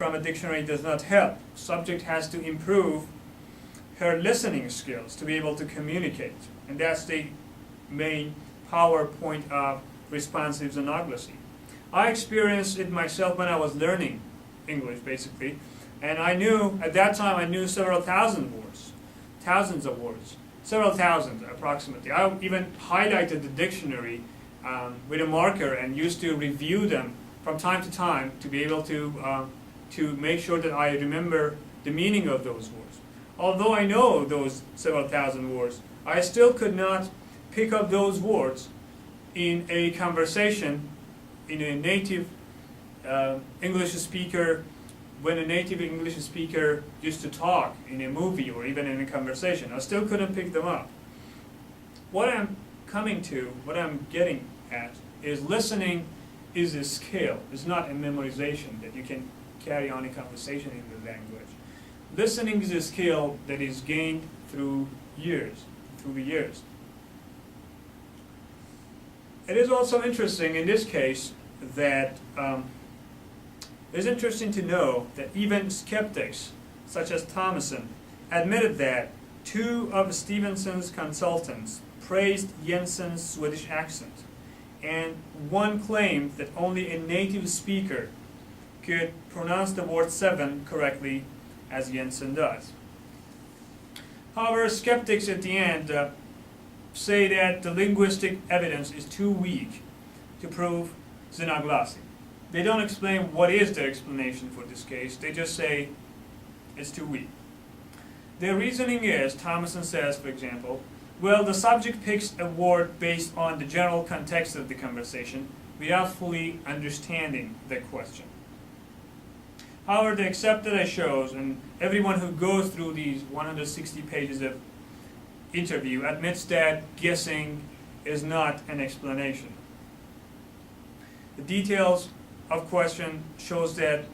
from a dictionary does not help. Subject has to improve her listening skills to be able to communicate. And that's the main power point of responsive xenoglossy. I experienced it myself when I was learning English, basically. And I knew, at that time, I knew several thousand words, thousands of words, several thousand approximately. I even highlighted the dictionary with a marker and used to review them from time to time to be able to make sure that I remember the meaning of those words. Although I know those several thousand words, I still could not pick up those words in a conversation in a native English speaker, when a native English speaker used to talk in a movie or even in a conversation. I still couldn't pick them up. What I'm coming to, what I'm getting at, is listening is a skill. It's not a memorization that you can carry on a conversation in the language. Listening is a skill that is gained through years, through the years. It is also interesting in this case that it's interesting to know that even skeptics, such as Tomlinson, admitted that two of Stevenson's consultants praised Jensen's Swedish accent, and one claimed that only a native speaker could pronounce the word seven correctly as Jensen does. However, skeptics at the end say that the linguistic evidence is too weak to prove xenoglossy. They don't explain what is their explanation for this case. They just say it's too weak. Their reasoning is, Tomlinson says, for example, well, the subject picks a word based on the general context of the conversation without fully understanding the question. However, the except that I shows, and everyone who goes through these 160 pages of interview admits that guessing is not an explanation. The details of question shows that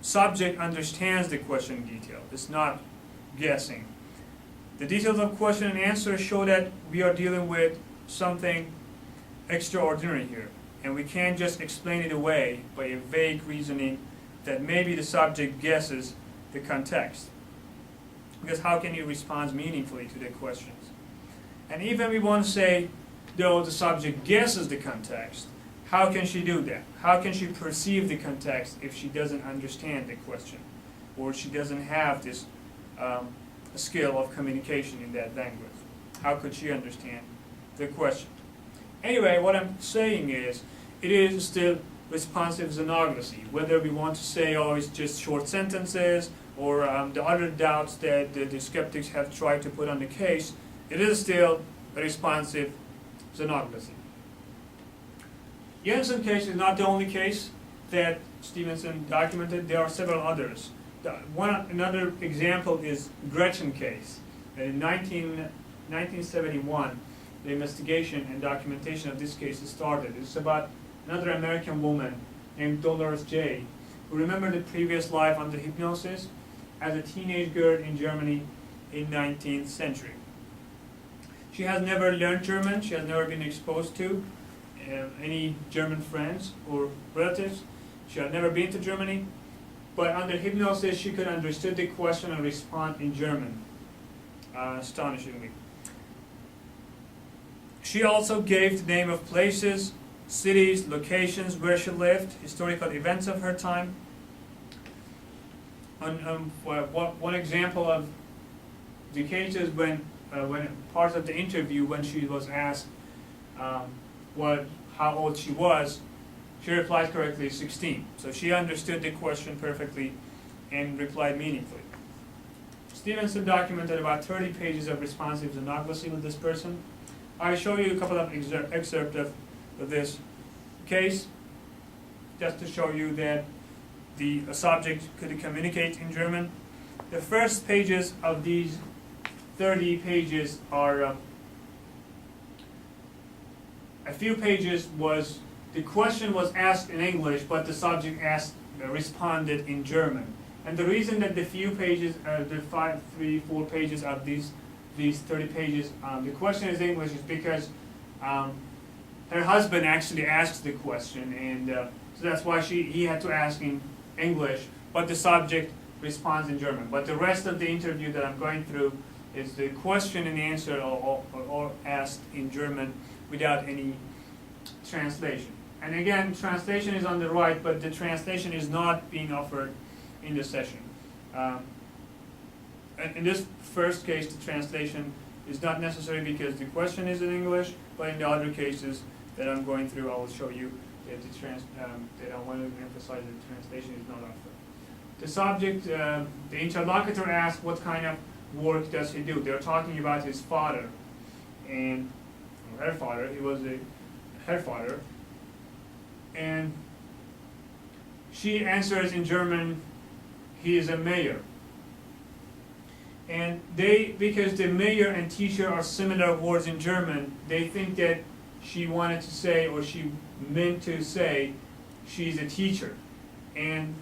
subject understands the question in detail. It's not guessing. The details of question and answer show that we are dealing with something extraordinary here, and we can't just explain it away by a vague reasoning that maybe the subject guesses the context. Because how can you respond meaningfully to the questions? And even we want to say, though the subject guesses the context, how can she do that? How can she perceive the context if she doesn't understand the question, or she doesn't have this skill of communication in that language? How could she understand the question? Anyway, what I'm saying is, it is still responsive xenoglossy. Whether we want to say, oh, it's just short sentences, or the other doubts that the skeptics have tried to put on the case, it is still a responsive xenoglossy. Jensen case is not the only case that Stevenson documented. There are several others. Another example is Gretchen case. In 1971, the investigation and documentation of this case started. It's about another American woman named Dolores J., who remembered a previous life under hypnosis as a teenage girl in Germany in 19th century. She has never learned German. She has never been exposed to any German friends or relatives. She had never been to Germany, but under hypnosis she could understand the question and respond in German, astonishingly. She also gave the name of places, cities, locations where she lived, historical events of her time. One example of the cases when part of the interview, when she was asked how old she was, she replied correctly 16. So she understood the question perfectly and replied meaningfully. Stevenson documented about 30 pages of responsive xenoglossy with this person. I show you a couple of excerpts of this case, just to show you that the subject could communicate in German. The first pages of these 30 pages are a few pages was the question was asked in English, but the subject responded in German. And the reason that the few pages, the 4 pages of these 30 pages, the question is English is because her husband actually asked the question, and so that's why he had to ask in English, but the subject responds in German. But the rest of the interview that I'm going through is the question and answer or asked in German without any translation. And again, translation is on the right, but the translation is not being offered in the session. In this first case, the translation is not necessary because the question is in English, but in the other cases that I'm going through, I will show you that that I want to emphasize that the translation is not offered. The subject, the interlocutor asks what kind of work does he do. They're talking about his father and her father. He was her father, and she answers in German, he is a mayor. And because the mayor and teacher are similar words in German, they think that she wanted to say, or she meant to say, she's a teacher. And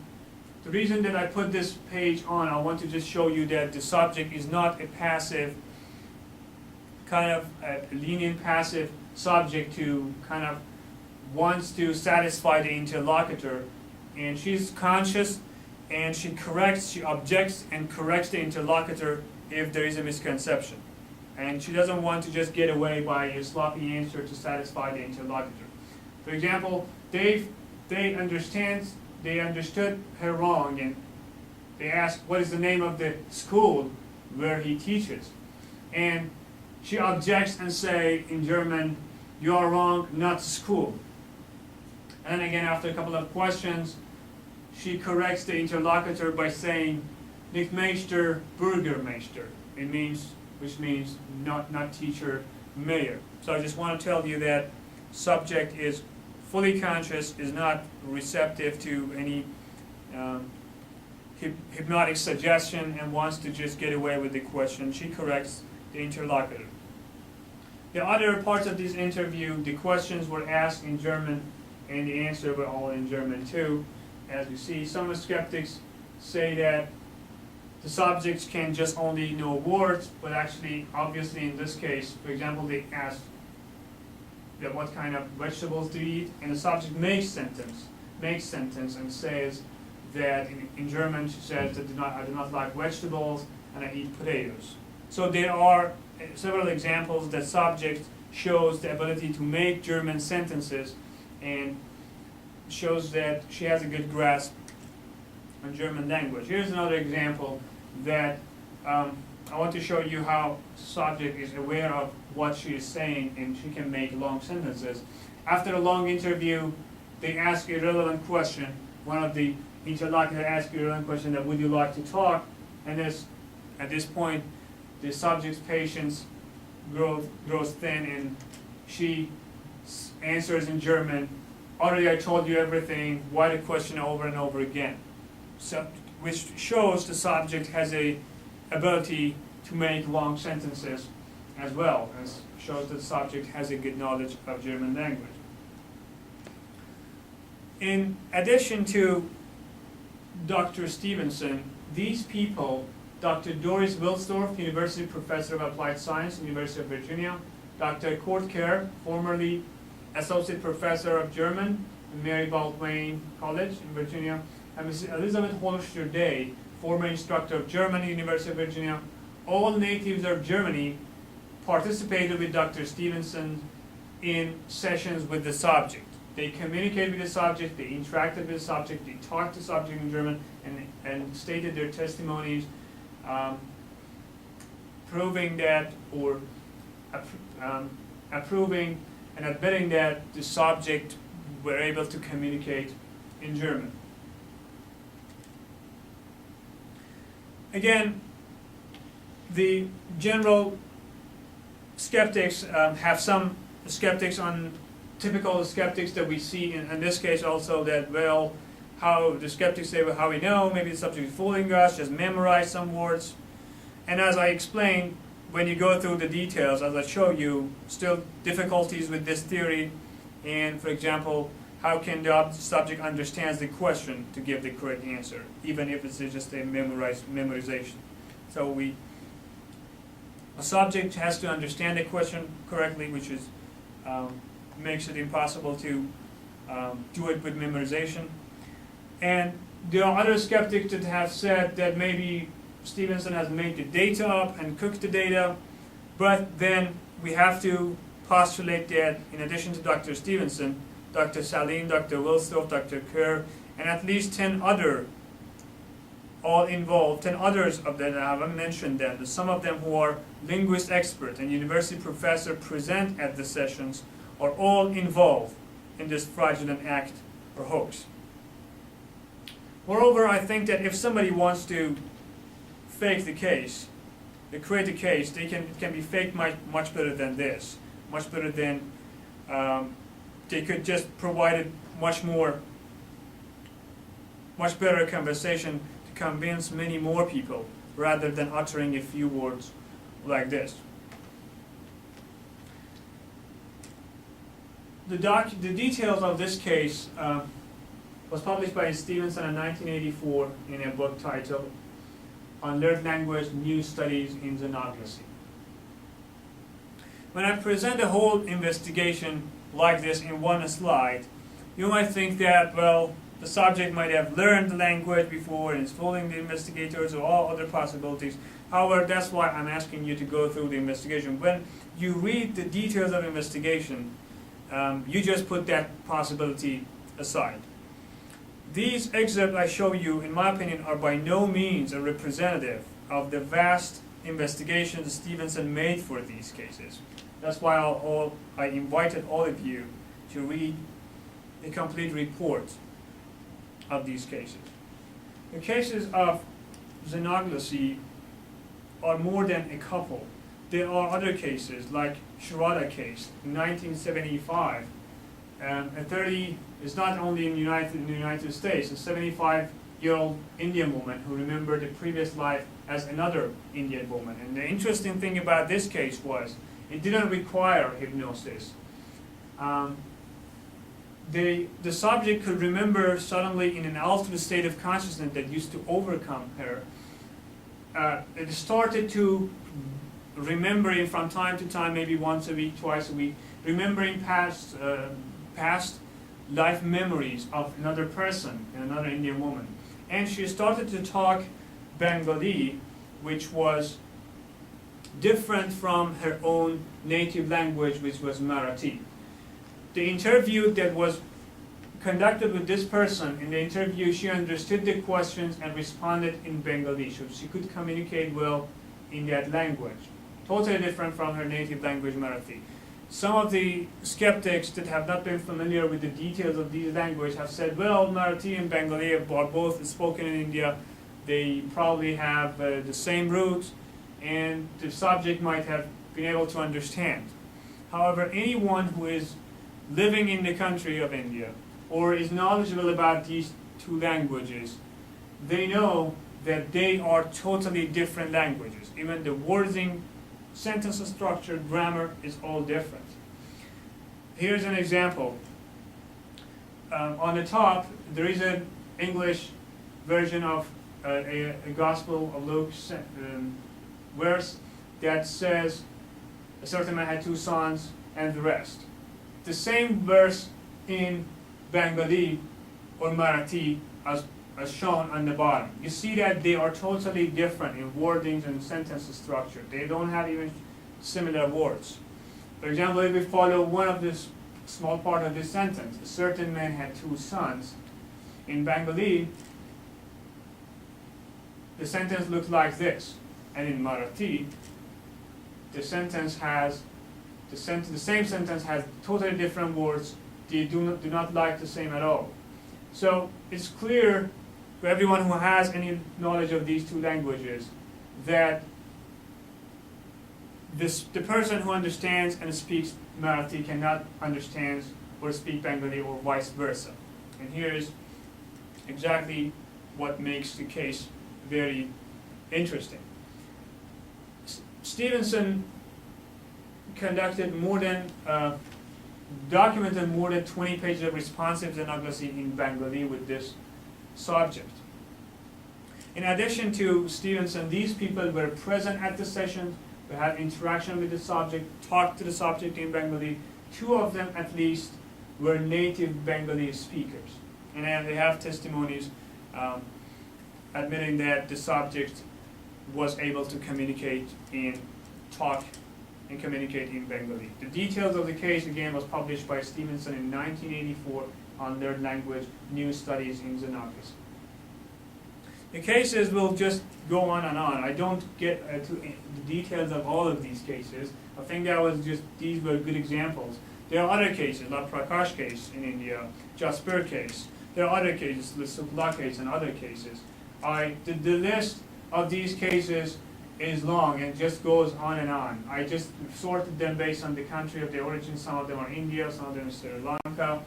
the reason that I put this page on, I want to just show you that the subject is not a passive, kind of a lenient passive subject who kind of wants to satisfy the interlocutor. And she's conscious, and she objects and corrects the interlocutor if there is a misconception. And she doesn't want to just get away by a sloppy answer to satisfy the interlocutor. For example, they understood her wrong, and they asked, what is the name of the school where he teaches? And she objects and say in German, you are wrong, not school. And then again, after a couple of questions, she corrects the interlocutor by saying, nicht Meister, Bürgermeister. Which means not teacher, mayor. So I just want to tell you that subject is fully conscious, is not receptive to any hypnotic suggestion, and wants to just get away with the question. She corrects the interlocutor. The other parts of this interview, the questions were asked in German, and the answers were all in German too. As you see, some skeptics say that the subjects can just only know words, but actually, obviously in this case, for example, they ask that what kind of vegetables do you eat, and the subject makes sentence and says that in German she says that I do not like vegetables and I eat potatoes. So there are several examples that subject shows the ability to make German sentences and shows that she has a good grasp on German language. Here's another example that I want to show you how subject is aware of what she is saying, and she can make long sentences. After a long interview, they ask a relevant question. One of the interlocutors asks a relevant question that, would you like to talk? And at this point, the subject's patience grows thin, and she answers in German, already I told you everything, why the question over and over again? So, which shows the subject has a ability to make long sentences as well, as shows that the subject has a good knowledge of German language. In addition to Dr. Stevenson, these people, Dr. Doris Wilsdorf, University Professor of Applied Science, University of Virginia, Dr. Kurt Kerr, formerly Associate Professor of German at Mary Baldwin College in Virginia, and Mrs. Elizabeth Hollister Day, former instructor of German at University of Virginia. All natives of Germany participated with Dr. Stevenson in sessions with the subject. They communicated with the subject, they interacted with the subject, they talked to the subject in German, and stated their testimonies, proving that, or approving and admitting that the subject were able to communicate in German. Again, the general skeptics have some skeptics on typical skeptics that we see in this case also, that, well, how the skeptics say, well, how we know, maybe the subject is fooling us, just memorize some words. And as I explained, when you go through the details, as I show you, still difficulties with this theory. And for example, how can the subject understand the question to give the correct answer, even if it's just a memorization? So a subject has to understand the question correctly, which is makes it impossible to do it with memorization. And There are other skeptics that have said that maybe Stevenson has made the data up and cooked the data, but then we have to postulate that in addition to Dr. Stevenson, Dr. Saline, Dr. Wilsdorf, Dr. Kerr, and at least 10 other, all involved, 10 others of them, I haven't mentioned them, some of them who are linguist experts and university professor present at the sessions are all involved in this fraudulent act or hoax. Moreover, I think that if somebody wants to fake the case, they create a case, it can be faked much better than this, much better than they could just provide much better conversation to convince many more people rather than uttering a few words like this. The details of this case was published by Stevenson in 1984 in a book titled On Learned Language, New Studies in Xenoglossy. When I present a whole investigation like this in one slide, you might think that, well, the subject might have learned the language before and is fooling the investigators or all other possibilities. However, that's why I'm asking you to go through the investigation. When you read the details of investigation, you just put that possibility aside. These excerpts I show you, in my opinion, are by no means a representative of the vast investigations Stevenson made for these cases. That's why I invited all of you to read a complete report of these cases. The cases of xenoglossy are more than a couple. There are other cases, like Shirada case in 1975. It's not only in the United States, a 75-year-old Indian woman who remembered the previous life as another Indian woman. And the interesting thing about this case was it didn't require hypnosis. The subject could remember suddenly in an altered state of consciousness that used to overcome her. It started to remembering from time to time, maybe once a week, twice a week, remembering past life memories of another person, another Indian woman. And she started to talk Bengali, which was different from her own native language, which was Marathi. The interview that was conducted with this person, in the interview she understood the questions and responded in Bengali, so she could communicate well in that language. Totally different from her native language, Marathi. Some of the skeptics that have not been familiar with the details of these languages have said, well, Marathi and Bengali are both spoken in India. They probably have the same roots, and the subject might have been able to understand. However, anyone who is living in the country of India or is knowledgeable about these two languages, they know that they are totally different languages. Even the wording, sentence structure, grammar is all different. Here's an example. On the top, there is an English version of a Gospel of Luke verse that says, a certain man had 2 sons and the rest. The same verse in Bengali or Marathi as shown on the bottom. You see that they are totally different in wordings and sentence structure. They don't have even similar words. For example, if we follow one of this small part of this sentence, a certain man had 2 sons. In Bengali, the sentence looks like this. And in Marathi, the same sentence has totally different words. They do not like the same at all. So it's clear to everyone who has any knowledge of these two languages that the person who understands and speaks Marathi cannot understand or speak Bengali or vice versa. And here is exactly what makes the case very interesting. Stevenson conducted documented more than 20 pages of responsive xenoglossy in Bengali with this subject. In addition to Stevenson, these people were present at the session, they had interaction with the subject, talked to the subject in Bengali. 2 of them at least were native Bengali speakers. And they have testimonies admitting that the subject was able to communicate in talk and communicate in Bengali. The details of the case again was published by Stevenson in 1984 on Third Language New Studies in Xenoglossy. The cases will just go on and on. I don't get to the details of all of these cases. I think these were good examples. There are other cases, like Prakash case in India, Jasper case. There are other cases, the Sukla case and other cases. The list of these cases is long and just goes on and on. I just sorted them based on the country of their origin. Some of them are India, some of them are Sri Lanka.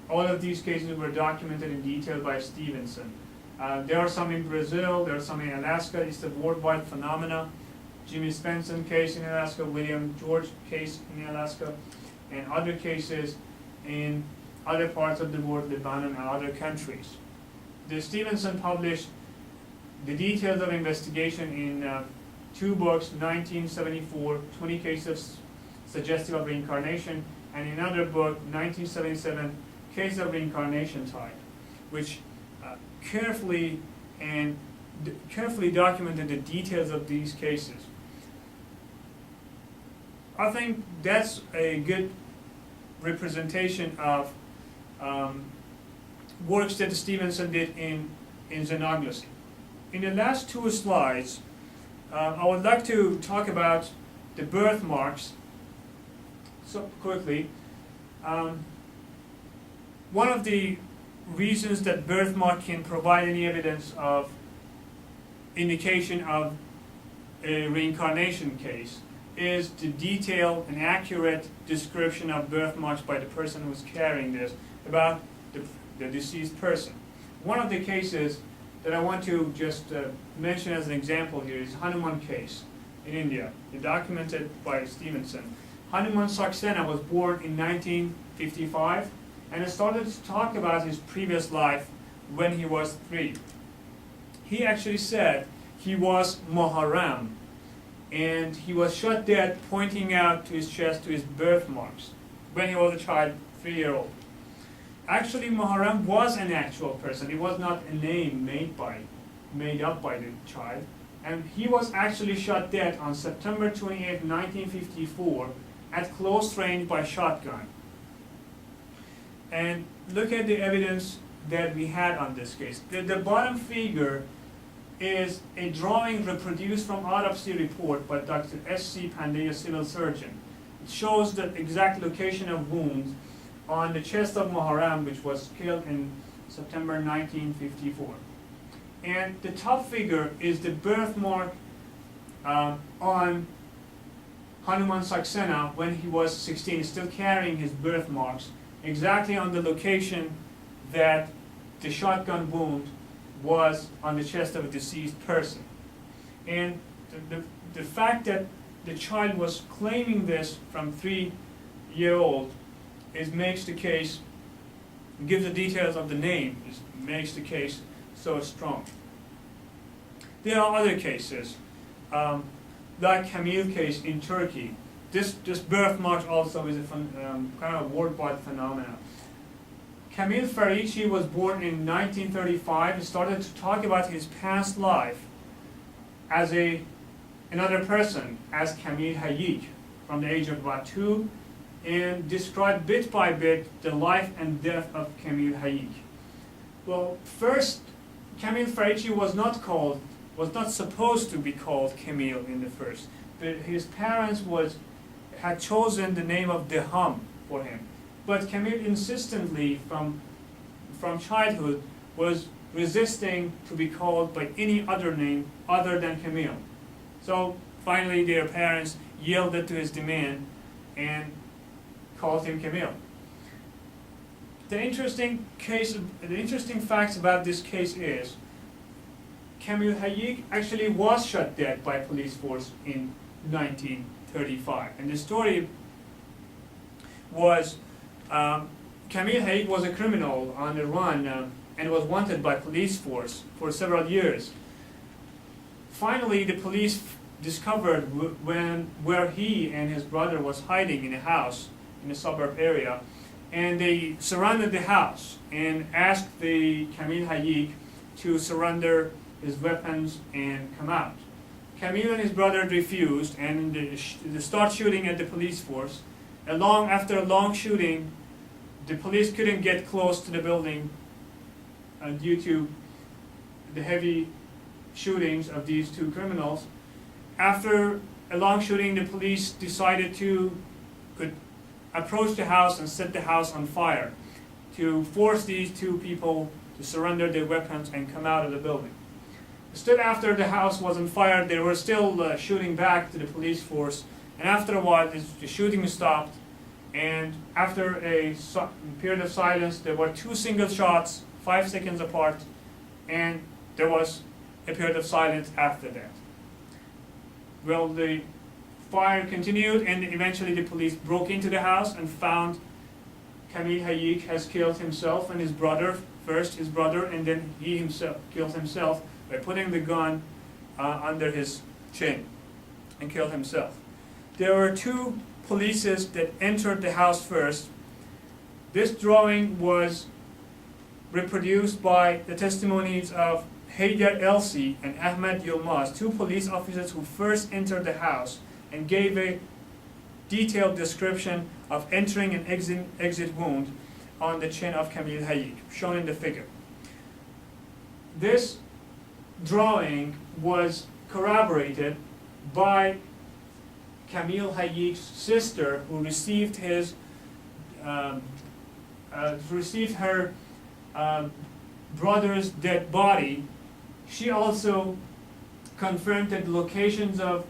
All of these cases were documented in detail by Stevenson. There are some in Brazil, there are some in Alaska. It's a worldwide phenomena. Jimmy Spencer case in Alaska, William George case in Alaska, and other cases in other parts of the world, Lebanon and other countries. The Stevenson published the details of investigation in 2 books, 1974, 20 cases suggestive of reincarnation, and in another book, 1977, Case of Reincarnation Type, which carefully documented the details of these cases. I think that's a good representation of works that Stevenson did in Xenoglossy. In the last 2 slides, I would like to talk about the birthmarks so quickly. One of the reasons that birthmark can provide any evidence of indication of a reincarnation case is the detailed and accurate description of birthmarks by the person who's carrying this about the deceased person. One of the cases that I want to just mention as an example here is Hanuman case in India, documented by Stevenson. Hanuman Saxena was born in 1955 and started to talk about his previous life when he was 3. He actually said he was Maharam, and he was shot dead pointing out to his chest to his birthmarks when he was a child, 3-year-old. Actually, Maharam was an actual person. It was not a name made up by the child. And he was actually shot dead on September 28, 1954 at close range by shotgun. And look at the evidence that we had on this case. The bottom figure is a drawing reproduced from autopsy report by Dr. S.C. Pandey, a civil surgeon. It shows the exact location of wounds on the chest of Maharam, which was killed in September 1954. And the top figure is the birthmark on Hanuman Saxena when he was 16, still carrying his birthmarks, exactly on the location that the shotgun wound was on the chest of a deceased person. And the fact that the child was claiming this from 3-year-old makes the case, gives the details of the name, makes the case so strong. There are other cases, like Kamil case in Turkey. This birthmark also is a kind of worldwide phenomenon. Kamil Farici was born in 1935. He started to talk about his past life as another person, as Kamil Hayik, from the age of about 2, and described bit by bit the life and death of Kamil Hayik. Well, first, Kamil Farici was not supposed to be called Kamil in the first, but his parents had chosen the name of Deham for him. But Kamil insistently, from childhood, was resisting to be called by any other name other than Kamil. So finally their parents yielded to his demand and called him Kamil. The interesting facts about this case is Kamil Hayik actually was shot dead by police force in 1935. And the story was Kamil Hayik was a criminal on the run and was wanted by police force for several years. Finally, the police discovered where he and his brother was hiding in a house in a suburb area, and they surrounded the house and asked the Kamil Hayik to surrender his weapons and come out. Camille and his brother refused, and they start shooting at the police force. After a long shooting, the police couldn't get close to the building due to the heavy shootings of these two criminals. After a long shooting, the police decided could approach the house and set the house on fire to force these two people to surrender their weapons and come out of the building. Still, after the house was on fire, they were still shooting back to the police force, and after a while the shooting stopped, and after a period of silence there were two single shots 5 seconds apart, and there was a period of silence after that. Well, the fire continued, and eventually the police broke into the house and found Camille Hayik has killed himself and his brother, first his brother, and then he himself killed himself by putting the gun under his chin and killed himself. There were two police that entered the house first. This drawing was reproduced by the testimonies of Haydar Elsi and Ahmed Yilmaz, two police officers who first entered the house and gave a detailed description of entering an exit wound on the chin of Camille Hayik, shown in the figure. This drawing was corroborated by Camille Hayik's sister, who received her brother's dead body. She also confirmed that the locations of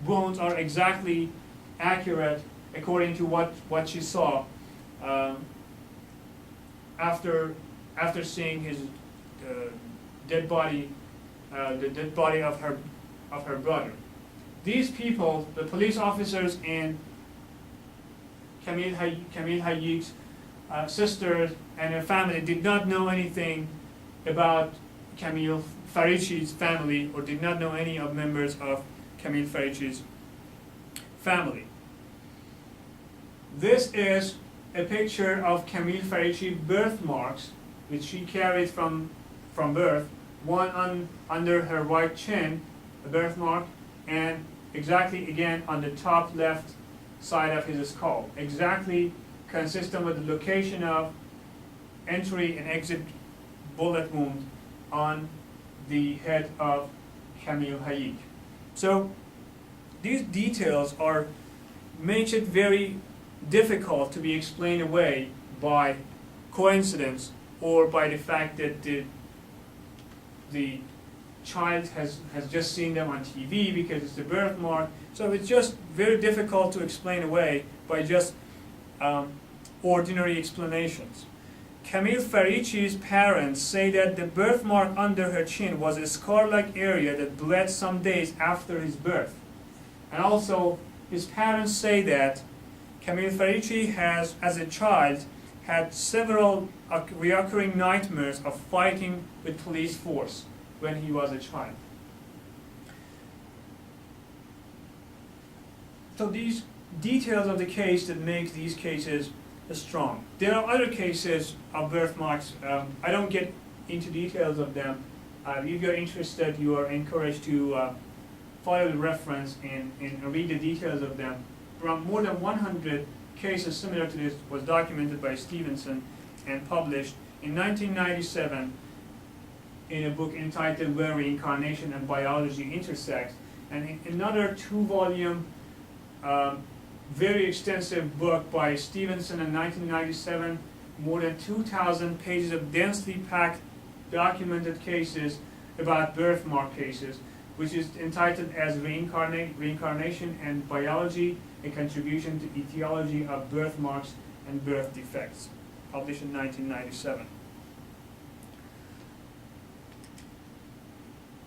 wounds are exactly accurate according to what she saw after seeing his dead body, the dead body of her brother. These people, the police officers and Camille Hayik's sister and her family, did not know anything about Camille Farichi's family, or did not know any of members of Camille Farichi's family. This is a picture of Camille Farichi birthmarks, which she carried from birth, one under her right chin, a birthmark, and exactly again on the top left side of his skull, exactly consistent with the location of entry and exit bullet wound on the head of Camille Hayik. So these details makes it very difficult to be explained away by coincidence or by the fact that the child has just seen them on TV because it's the birthmark. So it's just very difficult to explain away by just ordinary explanations. Camille Farichi's parents say that the birthmark under her chin was a scar-like area that bled some days after his birth. And also, his parents say that Camille Farichi has, as a child, had several recurring nightmares of fighting with police force when he was a child. So these details of the case that make these cases strong. There are other cases of birthmarks. I don't get into details of them. If you're interested, you are encouraged to follow the reference and read the details of them. From more than 100 cases similar to this was documented by Stevenson and published in 1997 in a book entitled Where Reincarnation and Biology Intersect, and in another 2-volume very extensive book by Stevenson in 1997, more than 2,000 pages of densely packed documented cases about birthmark cases, which is entitled as Reincarnation and Biology, a Contribution to Etiology of Birthmarks and Birth Defects, published in 1997.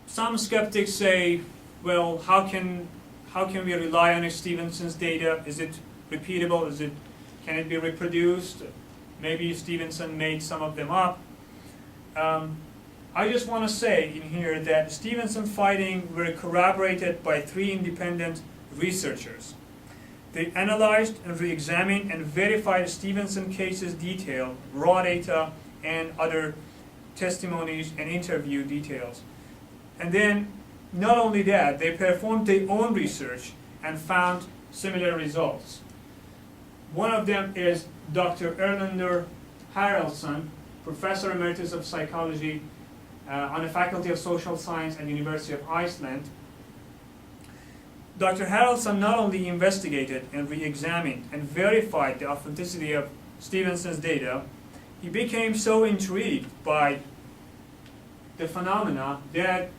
Some skeptics say, well, how can we rely on Stevenson's data? Is it repeatable? Can it be reproduced? Maybe Stevenson made some of them up. I just want to say in here that Stevenson's findings were corroborated by 3 independent researchers. They analyzed and re-examined and verified Stevenson cases detail, raw data, and other testimonies and interview details. And then, not only that, they performed their own research and found similar results. One of them is Dr. Erlendur Haraldsson, Professor Emeritus of Psychology on the Faculty of Social Science at University of Iceland. Dr. Haraldsson not only investigated and re-examined and verified the authenticity of Stevenson's data, he became so intrigued by the phenomena that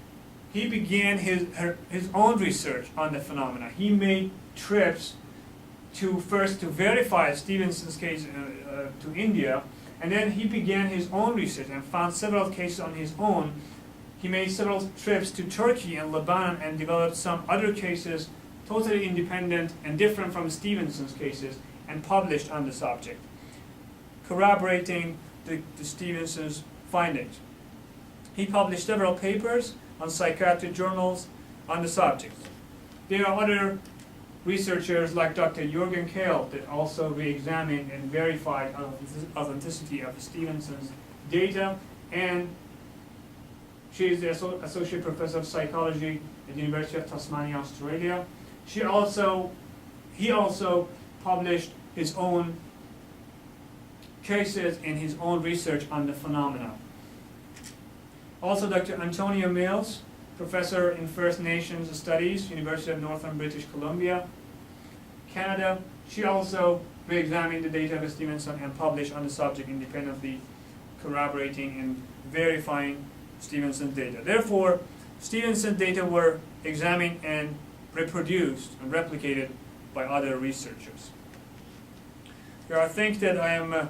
he began his own research on the phenomena. He made trips to verify Stevenson's case to India, and then he began his own research and found several cases on his own. He made several trips to Turkey and Lebanon and developed some other cases totally independent and different from Stevenson's cases and published on the subject, corroborating the Stevenson's findings. He published several papers on psychiatric journals on the subject. There are other researchers like Dr. Jürgen Kehl that also re-examined and verified authenticity of Stevenson's data, and she is the Associate Professor of Psychology at the University of Tasmania, Australia. He also published his own cases and his own research on the phenomena. Also, Dr. Antonia Mills, Professor in First Nations Studies, University of Northern British Columbia, Canada. She also re-examined the data of Stevenson and published on the subject independently, corroborating and verifying Stevenson's data. Therefore, Stevenson's data were examined and reproduced and replicated by other researchers. I think that I am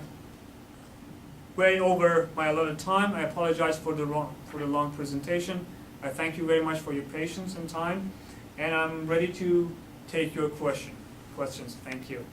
way over my allotted time. I apologize for the long presentation. I thank you very much for your patience and time, and I'm ready to take your questions. Thank you.